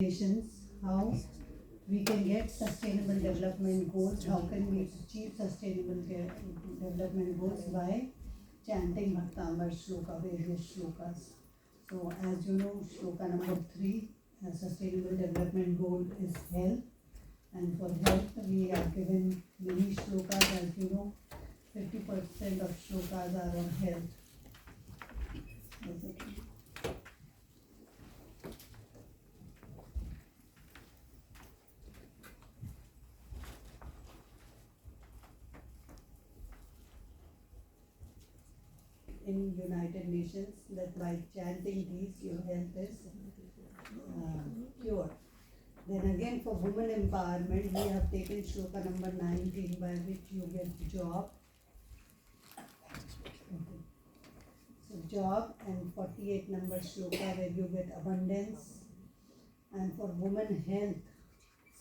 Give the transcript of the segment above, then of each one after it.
how we can get sustainable development goals, how can we achieve sustainable development goals by chanting Bhaktamar shloka, various shlokas. So as you know, shloka number 3, sustainable development goal is health. And for health, we are given many shlokas. As you know, 50% of shlokas are on health. In United Nations, that by chanting these, your health is cured. Then again, for women empowerment, we have taken shloka number 19, by which you get job. Okay. So job, and 48 number shloka where you get abundance. And for women health,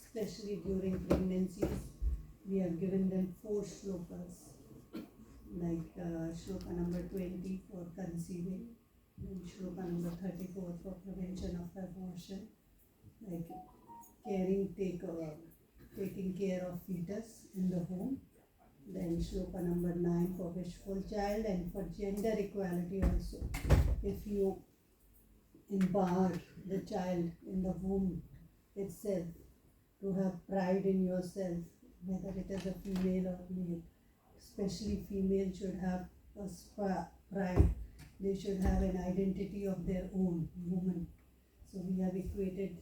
especially during pregnancies, we have given them 4 shlokas. Like shloka number 20 for conceiving, and shloka number 34 for prevention of abortion, like taking care of fetus in the home. Then shloka number 9 for wishful child, and for gender equality also. If you empower the child in the womb itself to have pride in yourself, whether it is a female or male. Especially female should have a pride. They should have an identity of their own, woman. So we have equated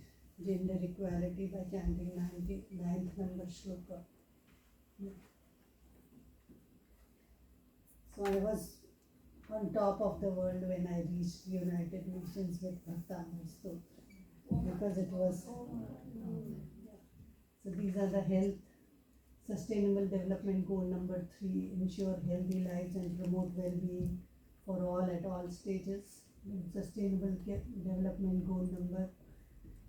gender equality by chanting 9th number shloka. So I was on top of the world when I reached the United Nations with Bhaktamar Stotra, because it was. So these are the health. Sustainable development goal number 3, ensure healthy lives and promote well-being for all at all stages. Sustainable development goal number,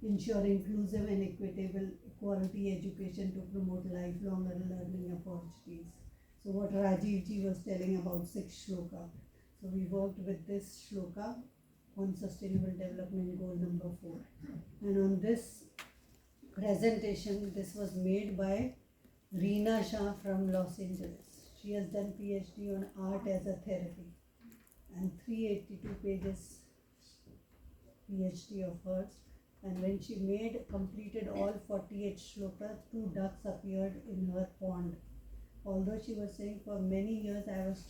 ensure inclusive and equitable quality education to promote lifelong learning opportunities. So what Rajiv ji was telling about 6 shloka. So we worked with this shloka on sustainable development goal number 4. And on this presentation, this was made by Reena Shah from Los Angeles. She has done PhD on art as a therapy, and 382 pages PhD of hers. And when she completed all 48 shlokas, 2 ducks appeared in her pond. Although she was saying for many years I was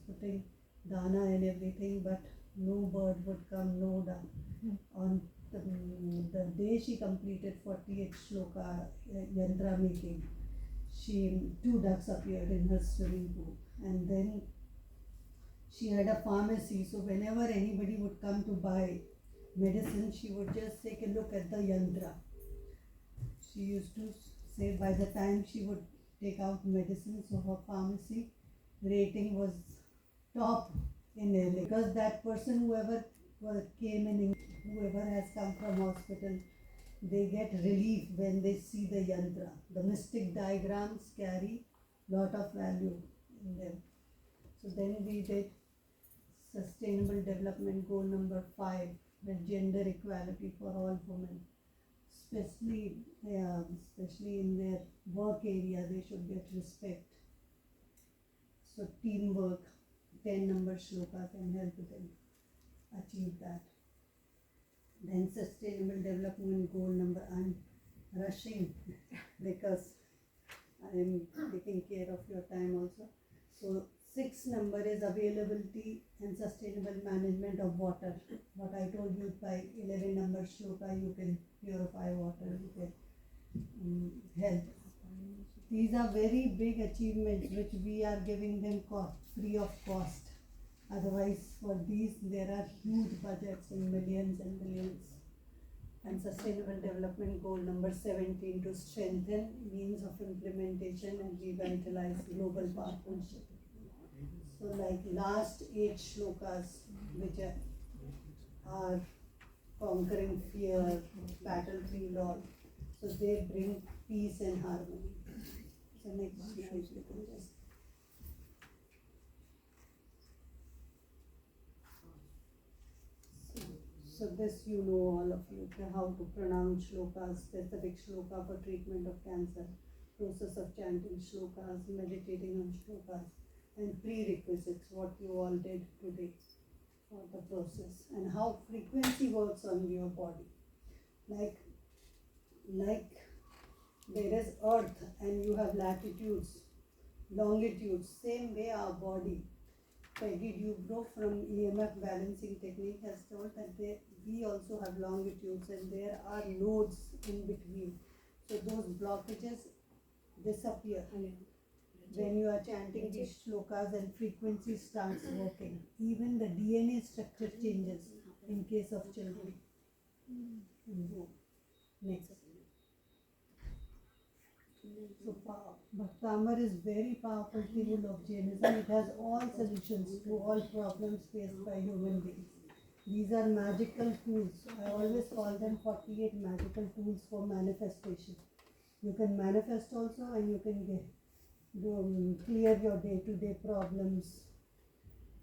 putting dana and everything, but no bird would come, no duck. On the day she completed 48 shloka yantra making, 2 ducks appeared in her swimming pool. And then she had a pharmacy, so whenever anybody would come to buy medicine, she would just take a look at the yantra. She used to say by the time she would take out medicine, so her pharmacy rating was top in LA, because that person, whoever came in, whoever has come from hospital, they get relief when they see the yantra. The mystic diagrams carry lot of value in them. So then we did sustainable development goal number 5, with gender equality for all women. Especially in their work area, they should get respect. So teamwork, 10 number shloka can help them achieve that. Then sustainable development goal number, I'm rushing because I am taking care of your time also. So 6 number is availability and sustainable management of water. What I told you, by 11 number shloka you can purify water, you can help. These are very big achievements which we are giving them free of cost. Otherwise, for these, there are huge budgets in millions and millions. And sustainable development goal number 17, to strengthen means of implementation and revitalize global partnership. So like last 8 shlokas, which are conquering fear, battlefield, all. So they bring peace and harmony. So next slide, you can just. So this you know, all of you, how to pronounce shlokas, specific shloka for treatment of cancer, process of chanting shlokas, meditating on shlokas, and prerequisites, what you all did today for the process, and how frequency works on your body. Like there is earth and you have latitudes, longitudes, same way our body. Peggy Dubrow from EMF balancing technique has told that we also have longitudes and there are nodes in between. So those blockages disappear when you are chanting these shlokas and frequency starts working. Even the DNA structure changes in case of children. Next. So Bhaktamar is very powerful tool of Jainism. It has all solutions to all problems faced by human beings. These are magical tools. I always call them 48 magical tools for manifestation. You can manifest also, and you can clear your day-to-day problems.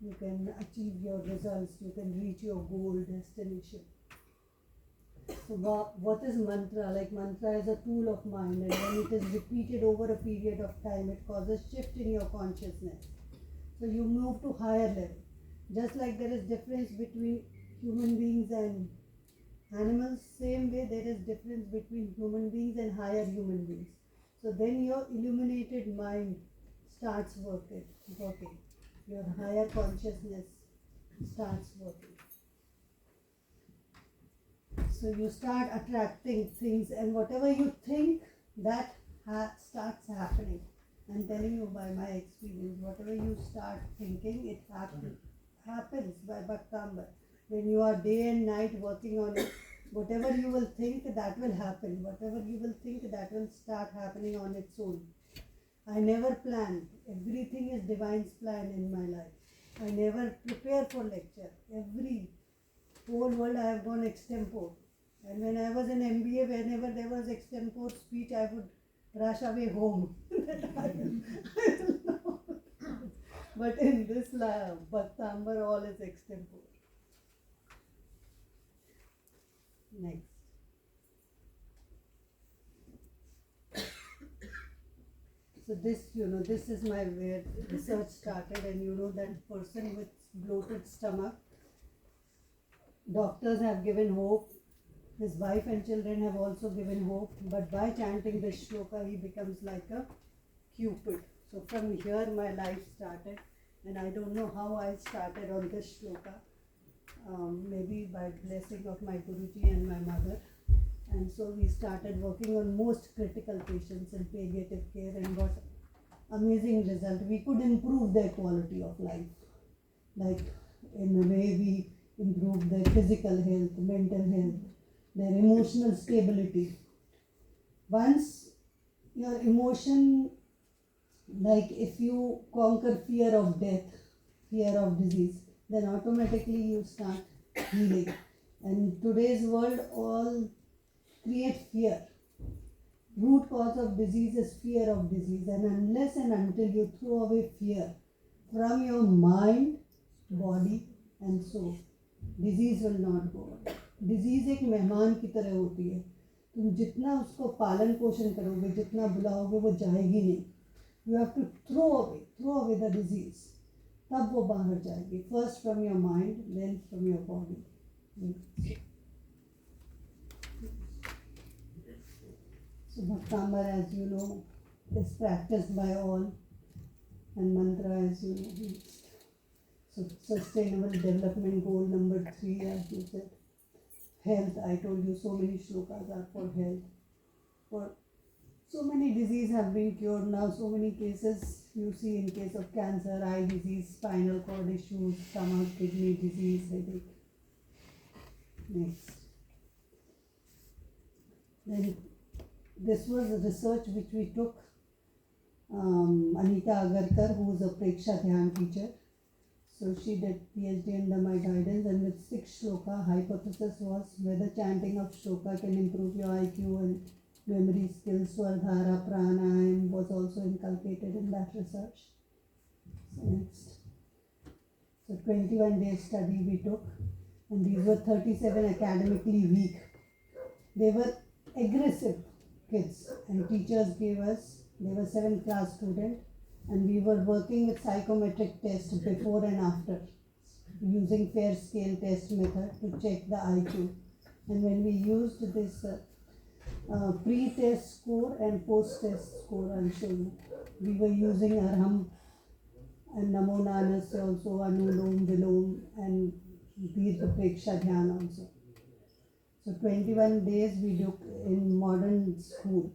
You can achieve your results. You can reach your goal destination. So what is mantra? Like mantra is a tool of mind, and when it is repeated over a period of time, it causes shift in your consciousness. So you move to higher level. Just like there is difference between human beings and animals, same way there is difference between human beings and higher human beings. So then your illuminated mind starts working. Your higher consciousness starts working. So you start attracting things, and whatever you think, that starts happening. I'm telling you by my experience, whatever you start thinking, it happens by Bhaktamar. When you are day and night working on it, whatever you will think, that will happen. Whatever you will think, that will start happening on its own. I never planned. Everything is Divine's plan in my life. I never prepare for lecture. Every whole world I have gone extempore. And when I was in MBA, whenever there was extempore speech, I would rush away home. But in this Bhaktamar, all is extempore. Next. So this is my where research started, and that person with bloated stomach, doctors have given hope. His wife and children have also given hope, but by chanting this shloka, he becomes like a Cupid. So from here my life started, and I don't know how I started on this shloka. Maybe by blessing of my Guruji and my mother. And so we started working on most critical patients in palliative care and got amazing result. We could improve their quality of life. Like in a way we improved their physical health, mental health, their emotional stability. Once your emotion, like if you conquer fear of death, fear of disease, then automatically you start healing. And today's world all create fear. Root cause of disease is fear of disease, and unless and until you throw away fear from your mind, body and soul, disease will not go away. Disease एक मेहमान की तरह होती है. तुम जितना उसको पालन पोषण करोगे, जितना बुलाओगे, वो जाएगी नहीं. You have to throw away the disease. तब वो बाहर जाएगी. First from your mind, then from your body. So Bhaktamar, as you know, is practiced by all, and mantra, as you know, so sustainable development goal number 3, as you said. Health, I told you so many shlokas are for health. For so many diseases have been cured now, so many cases you see in case of cancer, eye disease, spinal cord issues, stomach, kidney disease, headache. Next. Then this was a research which we took. Anita Agarkar, who is a Preksha Dhyan teacher. So she did PhD under my guidance, and with 6 shloka, hypothesis was whether chanting of shloka can improve your IQ and memory skills. Swardhara, pranayam was also inculcated in that research. So next. So 21-day study we took, and these were 37 academically weak. They were aggressive kids, and teachers gave us, they were 7th class student, and we were working with psychometric test before and after, using fair scale test method to check the IQ. And when we used this pre-test score and post-test score, I'll show you. We were using Arham and Namo Nanas also, Anulom, Vilom, and Dirgha Preksha Dhyan also. So 21 days we took in modern school.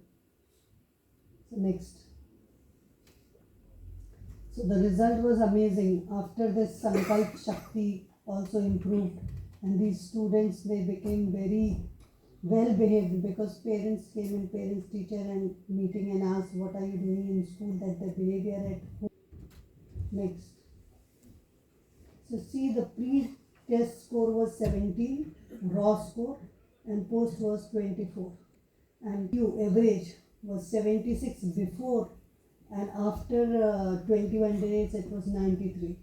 So next. So the result was amazing. After this, Sankalp Shakti also improved, and these students, they became very well behaved, because parents came in, parents teacher and meeting and asked, what are you doing in school, that the behavior at home. Next. So see, the pre-test score was 17, raw score, and post was 24. And average was 76 before, and after 21 days it was 93.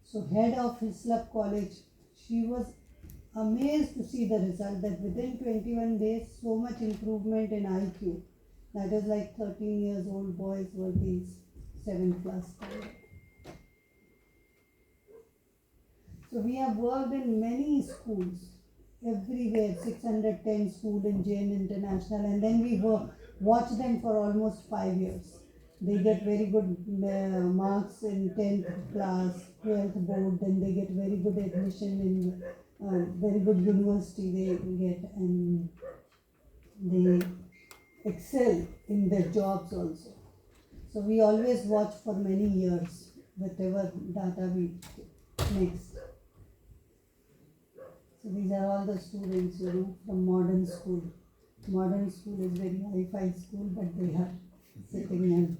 So head of Hislop College, she was amazed to see the result, that within 21 days so much improvement in IQ. That is like 13 years old boys were these 7th class students. So we have worked in many schools, everywhere, 610 school in Jain International, and then we watched them for almost 5 years. They get very good marks in 10th class, 12th board, then they get very good admission in very good university they get, and they excel in their jobs also. So we always watch for many years, whatever data we next. So these are all the students, from modern school. Modern school is very hi-fi school, but they are sitting and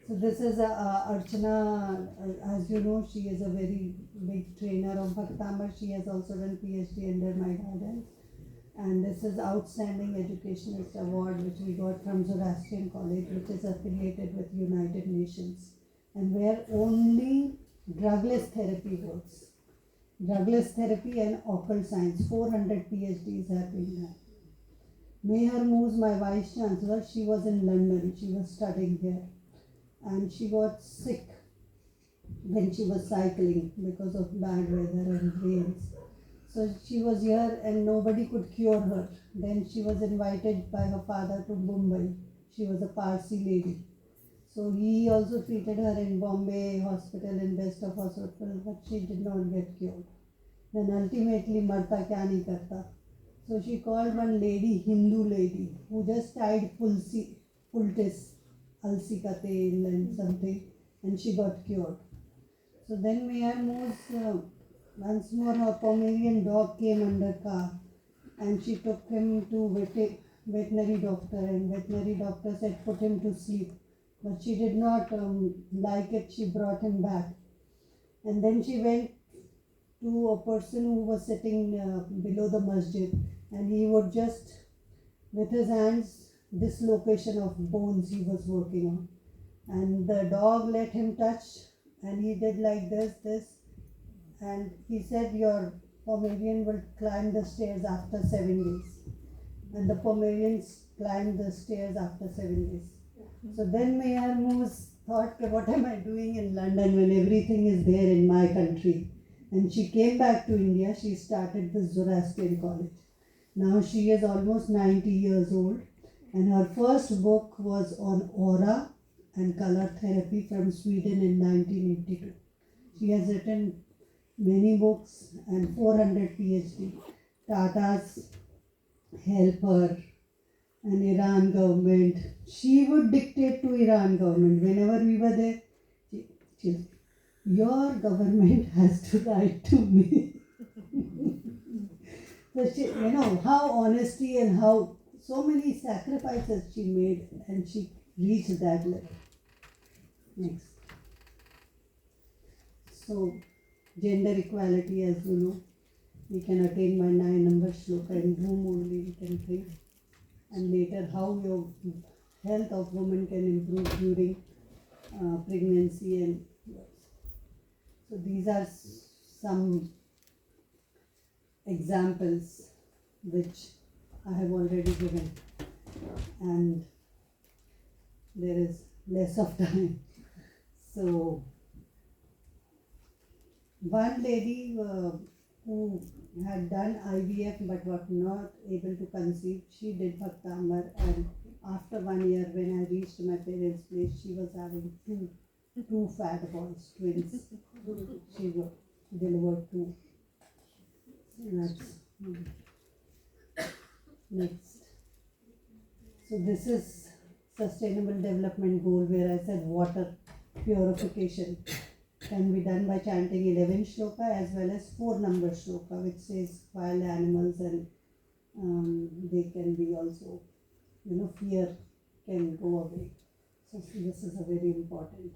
so this is Archana, as you know, she is a very big trainer of Bhaktamar. She has also done PhD under my guidance. And this is Outstanding Educationist Award, which we got from Zoroastrian College, which is affiliated with United Nations, and where only drugless therapy works. Drugless therapy and occult science, 400 PhDs have been done. Meher Moose, my Vice Chancellor, she was in London, she was studying here, and she got sick when she was cycling because of bad weather and rains. So she was here and nobody could cure her. Then she was invited by her father to Mumbai. She was a Parsi lady. So he also treated her in Bombay hospital, in best of hospital, but she did not get cured. Then ultimately, marta kya nahi karta. So she called one lady, Hindu lady, who just tied poultice, alsi ka tel and something, and she got cured. So then Mayor Moose, once more her Pomeranian dog came under car, and she took him to veterinary doctor, and veterinary doctor said put him to sleep. But she did not like it, she brought him back. And then she went to a person who was sitting below the masjid, and he would just, with his hands, dislocation of bones he was working on. And the dog let him touch, and he did like this, and he said, your Pomeranian will climb the stairs after 7 days. And the Pomeranians climbed the stairs after 7 days. So then Mayor Moose thought, what am I doing in London when everything is there in my country? And she came back to India. She started the Zoroastrian College. Now she is almost 90 years old, and her first book was on aura and color therapy from Sweden in 1982. She has written many books and 400 PhD. Tata's help her, and Iran government. She would dictate to Iran government whenever we were there. Your government has to write to me. So she, how honesty and how so many sacrifices she made, and she reached that level. Next. So, gender equality, as you know, we can attain by 9 number shloka in womb only we can think. And later how your health of women can improve during pregnancy and so these are some examples which I have already given, and there is less of time. So, one lady who had done IVF but was not able to conceive, she did Bhaktamar, and after 1 year, when I reached my parents' place, she was having two fat boys, twins. She delivered two. That's next. So this is Sustainable Development Goal, where I said water purification can be done by chanting 11 shloka as well as 4-number shloka, which says wild animals, and they can be also, fear can go away. So this is a very important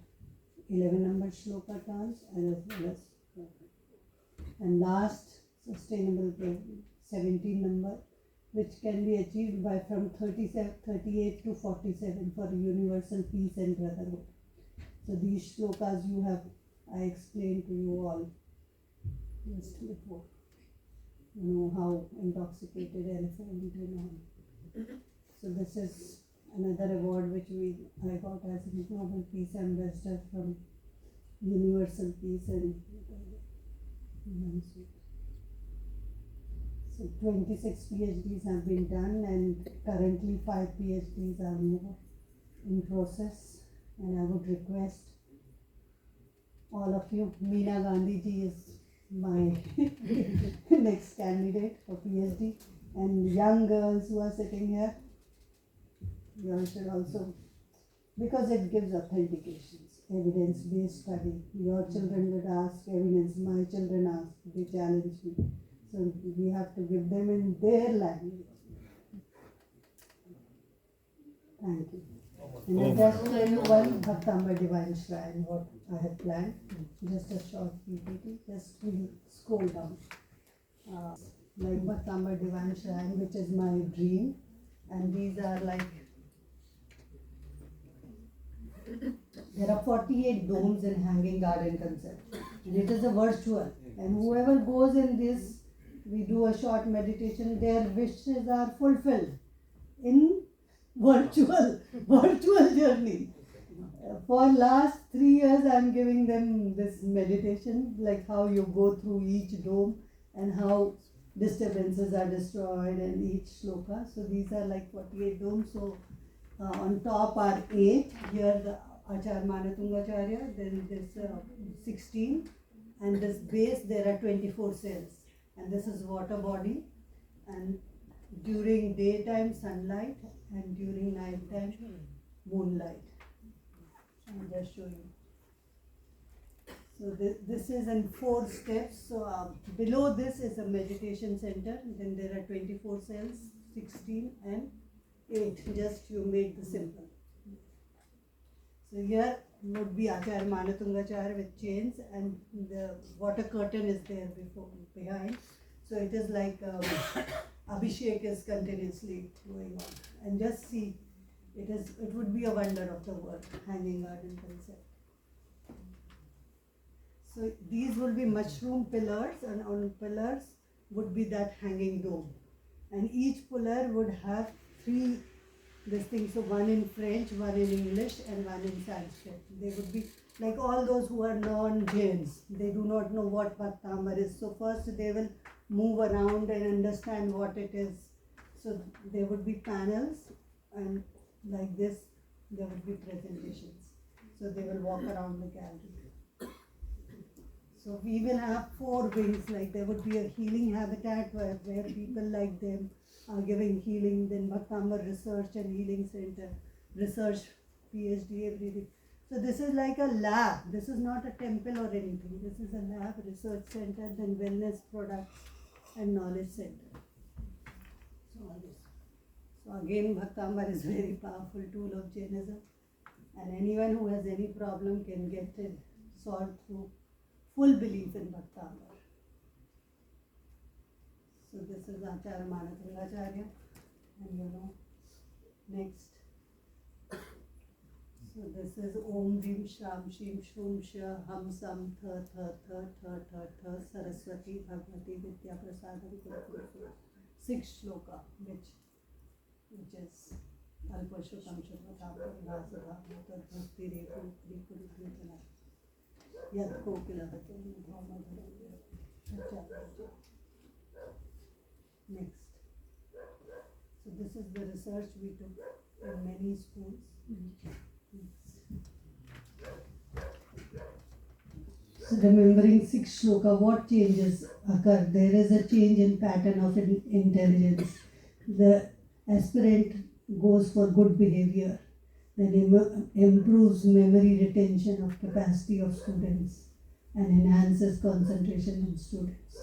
11-number shloka turns as well as, and last sustainable 17 number, which can be achieved by from 38 to 47 for universal peace and brotherhood. So these shlokas I explained to you all just before. How intoxicated elephant and all. So this is another award which I got as a Nobel Peace Ambassador from Universal Peace and so 26 PhDs have been done, and currently 5 PhDs are more in process, and I would request all of you. Meena Gandhi ji is my next candidate for PhD, and young girls who are sitting here, you all should also, because it gives authentications, evidence-based study. Your children would ask evidence, my children ask, they challenge me. So we have to give them in their language. Thank you. And I'll just tell you one Bhaktamar Divine Shrine, what I have planned. Just a short PPT, just we'll scroll down. Like Bhaktamar Divine Shrine, which is my dream. And these are like, there are 48 domes in Hanging Garden concept. And it is a virtual. And whoever goes in this, we do a short meditation, their wishes are fulfilled in virtual journey. For last 3 years, I am giving them this meditation, like how you go through each dome and how disturbances are destroyed and each shloka. So these are like 48 domes. So on top are 8. Here the Acharya Manatungacharya, then this 16, and this base there are 24 cells. And this is water body, and during daytime sunlight and during night time moonlight. I'll just show you. So this is in 4 steps. So below this is a meditation center. Then there are 24 cells, 16 and 8. Just you make the simple. So here would be Acharya Manatungacharya with chains, and the water curtain is there behind. So it is like Abhishek is continuously going on. And just see, it would be a wonder of the world, Hanging Garden concept. So these will be mushroom pillars, and on pillars would be that hanging dome. And each pillar would have 3 this thing, so one in French, one in English, and one in Sanskrit. They would be like all those who are non-Jains. They do not know what Bhaktamar is. So first they will move around and understand what it is. So there would be panels, and like this, there would be presentations. So they will walk around the gallery. So we will have 4 wings, like there would be a healing habitat where people like them are giving healing, then Bhaktamar Research and Healing Center, research, PhD, everything. So this is like a lab. This is not a temple or anything. This is a lab, research center, then wellness products and knowledge center. So all this. So again, Bhaktamar is very powerful tool of Jainism, and anyone who has any problem can get it solved through full belief in Bhaktamar. So this is Acharya Manatungacharya, and next. So this is Om Rim Shram Shim Shum Sha Ham Sam Tha Tha Tha Tha Tha Tha Saraswati Bhagavati Vidya Prasadam Kurukuru. 6 shloka, which is Alpashukam Shukam Rasada Bhakti Reku Rikuru Krutana Yad Kokila Hatam Next. So this is the research we took in many schools. So remembering 6 shloka, what changes occur? There is a change in pattern of intelligence. The aspirant goes for good behavior, then improves memory retention of capacity of students and enhances concentration in students.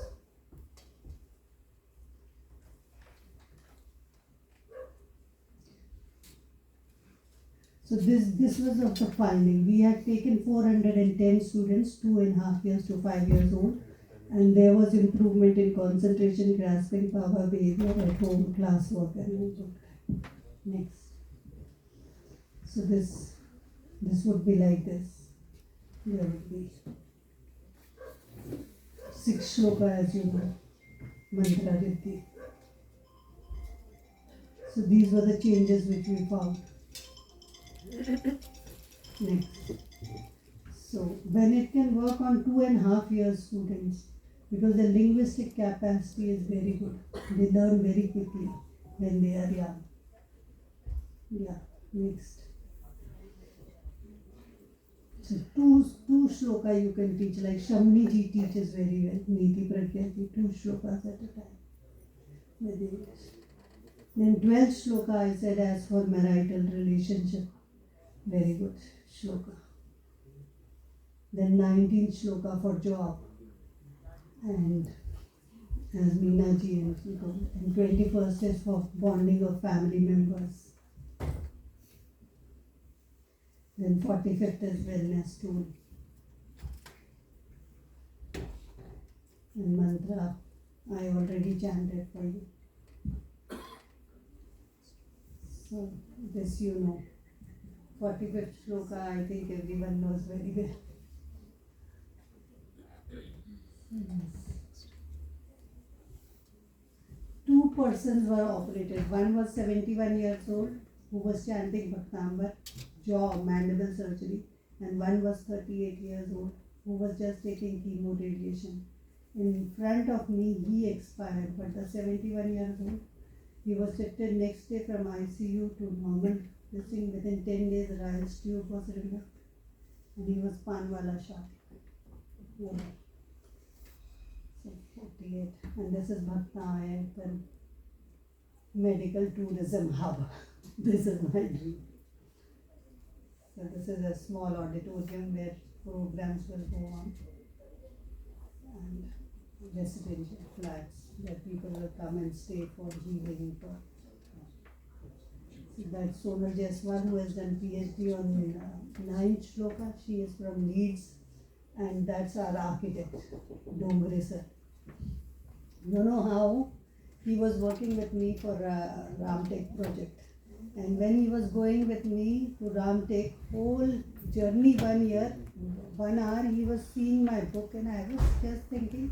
So this was of the finding. We had taken 410 students, 2.5 years to 5 years old, and there was improvement in concentration, grasping power, behavior at home, classwork, and next. So this would be like this. There would be 6 shloka, as you know, mantra riddhi. So these were the changes which we found. Next. So when it can work on 2.5 years students, because the linguistic capacity is very good. They learn very quickly when they are young. Yeah, next. So two shloka you can teach, like Shamni ji teaches very well, Niti Pragya ji, 2 shlokas at a time. Then 12 shloka I said as for marital relationship. Very good shloka. Then 19 shloka for job. And as Meena ji and 21st is for bonding of family members. Then 45th is wellness tool. And mantra I already chanted for you. So this you know. 45th shloka I think everyone knows very well. Two persons were operated. One was 71 years old who was chanting Bhaktamar, jaw, mandible surgery, and one was 38 years old who was just taking chemo radiation. In front of me, he expired, but the 71 years old, he was shifted next day from ICU to normal. This thing within 10 days, Ryle's tube was removed, and he was Panwala shot. Yeah. So 48, and this is Bhaktamar and medical tourism hub. This is my dream. So this is a small auditorium where programs will go on, and residential flats where people will come and stay for healing. So that's Sonal Jaiswal, who has done PhD on 9th shloka. She is from Leeds, and that's our architect, Dongre sir. You know how he was working with me for a Ramtek project. And when he was going with me to Ramtek, whole journey 1 year, 1 hour, he was seeing my book, and I was just thinking,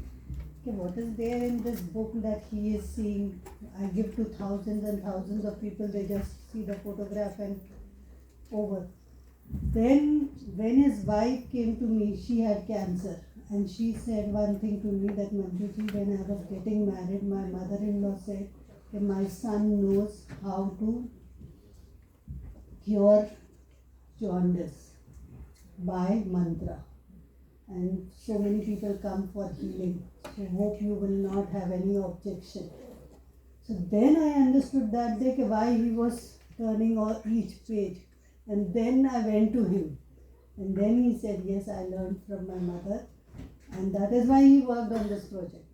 okay, what is there in this book that he is seeing? I give to thousands and thousands of people, they just see the photograph and over. Then when his wife came to me, she had cancer, and she said one thing to me that, Manjuji, when I was getting married, my mother-in-law said, okay, my son knows how to cure jaundice by mantra, and so many people come for healing, so hope you will not have any objection. So then I understood that day why he was turning each page, and then I went to him, and then he said, yes, I learned from my mother, and that is why he worked on this project,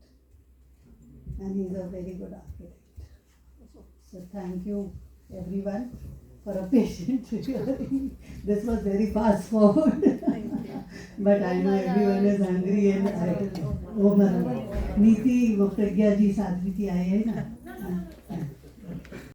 and he's a very good architect. So thank you everyone for a patient hearing. This was very fast forward. But I know everyone is hungry and I will. Oh, नीति वो प्रज्ञा जी साध्वी की आई है ना.